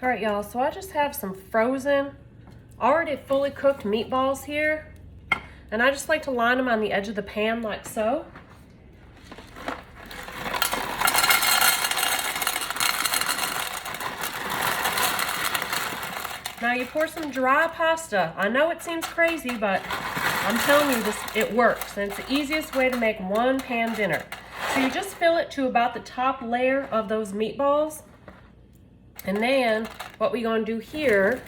All right, y'all, so I just have some frozen, already fully cooked meatballs here. And I just like to line them on the edge of the pan like so. Now you pour some dry pasta. I know it seems crazy, but I'm telling you this, it works. And it's the easiest way to make one pan dinner. So you just fill it to about the top layer of those meatballs. And then what we're going to do here,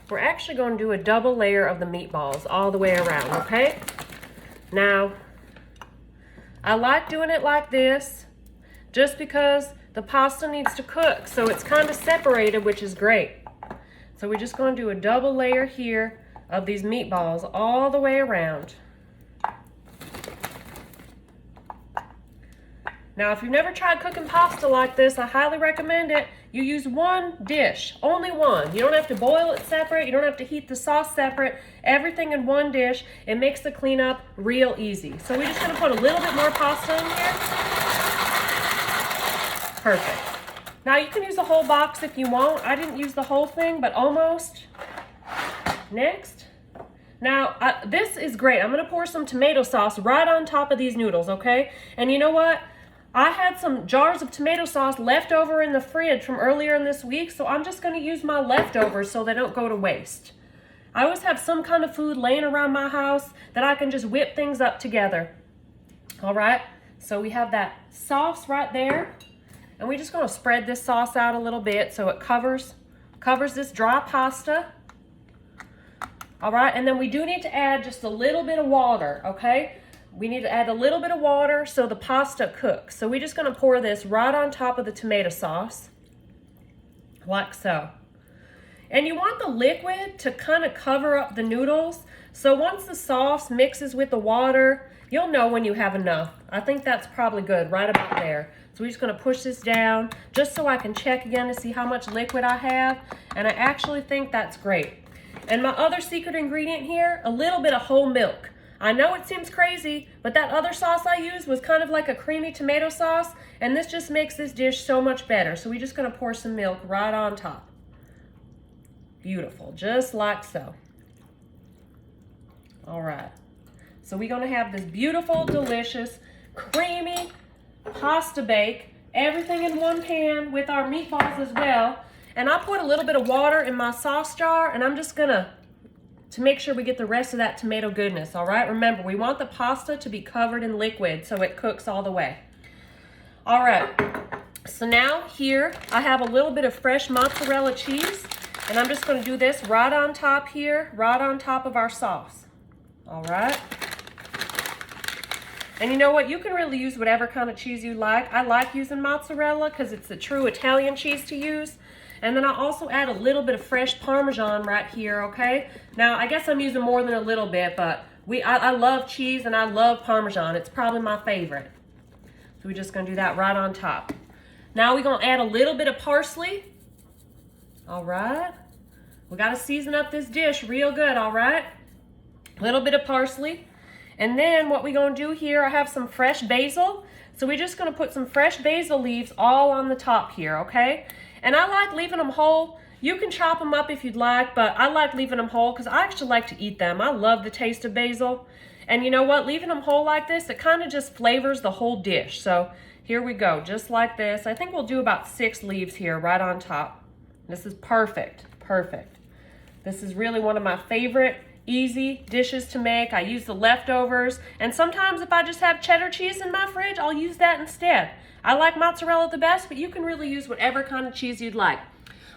we're actually going to do a double layer of the meatballs all the way around, okay? Now, I like doing it like this just because the pasta needs to cook, so it's kind of separated, which is great. So we're just going to do a double layer here of these meatballs all the way around. Now, if you've never tried cooking pasta like this, I highly recommend it. You use one dish, only one. You don't have to boil it separate. You don't have to heat the sauce separate. Everything in one dish. It makes the cleanup real easy. So we're just going to put a little bit more pasta in here. Perfect. Now, you can use the whole box if you want. I didn't use the whole thing, but almost. Next. Now, this is great. I'm going to pour some tomato sauce right on top of these noodles, okay? And you know what? I had some jars of tomato sauce left over in the fridge from earlier in this week, so I'm just going to use my leftovers so they don't go to waste. I always have some kind of food laying around my house that I can just whip things up together. All right, so we have that sauce right there, and we're just going to spread this sauce out a little bit so it covers this dry pasta. All right, and then we do need to add just a little bit of water, okay? We need to add a little bit of water so the pasta cooks. So we're just going to pour this right on top of the tomato sauce, like so. And you want the liquid to kind of cover up the noodles. So once the sauce mixes with the water, you'll know when you have enough. I think that's probably good, right about there. So we're just going to push this down just so I can check again to see how much liquid I have. And I actually think that's great. And my other secret ingredient here, a little bit of whole milk. I know it seems crazy, but that other sauce I used was kind of like a creamy tomato sauce, and this just makes this dish so much better. So we're just going to pour some milk right on top. Beautiful, just like so. All right. So we're going to have this beautiful, delicious, creamy pasta bake, everything in one pan with our meatballs as well. And I put a little bit of water in my sauce jar, and I'm just going to make sure we get the rest of that tomato goodness, all right? Remember, we want the pasta to be covered in liquid so it cooks all the way. All right, so now here I have a little bit of fresh mozzarella cheese, and I'm just gonna do this right on top here, right on top of our sauce, all right? And you know what? You can really use whatever kind of cheese you like. I like using mozzarella because it's the true Italian cheese to use. And then I also add a little bit of fresh Parmesan right here, okay? Now, I guess I'm using more than a little bit, but I love cheese and I love Parmesan. It's probably my favorite. So we're just gonna do that right on top. Now we're gonna add a little bit of parsley. All right. We gotta season up this dish real good, all right? A little bit of parsley. And then what we're gonna do here, I have some fresh basil. So we're just gonna put some fresh basil leaves all on the top here, okay? And I like leaving them whole. You can chop them up if you'd like, but I like leaving them whole because I actually like to eat them. I love the taste of basil. And you know what? Leaving them whole like this, it kind of just flavors the whole dish. So here we go, just like this. I think we'll do about 6 leaves here right on top. This is perfect, perfect. This is really one of my favorite easy dishes to make. I use the leftovers. And sometimes if I just have cheddar cheese in my fridge, I'll use that instead. I like mozzarella the best, but you can really use whatever kind of cheese you'd like.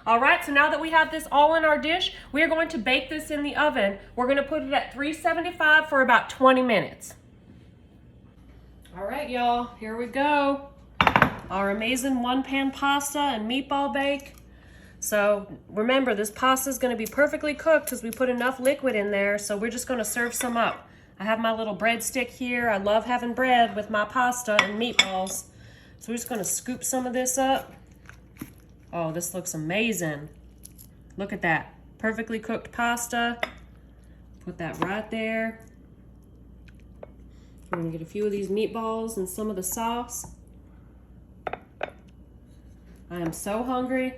All right, so now that we have this all in our dish, we're going to bake this in the oven. We're going to put it at 375 for about 20 minutes. All right, y'all, here we go. Our amazing one-pan pasta and meatball bake. So remember, this pasta is going to be perfectly cooked because we put enough liquid in there, so we're just going to serve some up. I have my little breadstick here. I love having bread with my pasta and meatballs. So we're just going to scoop some of this up. Oh, this looks amazing. Look at that. Perfectly cooked pasta. Put that right there. We're going to get a few of these meatballs and some of the sauce. I am so hungry.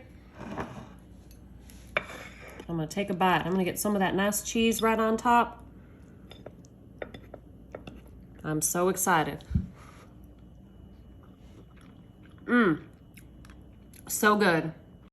I'm gonna take a bite. I'm gonna get some of that nice cheese right on top. I'm so excited. Mmm. So good.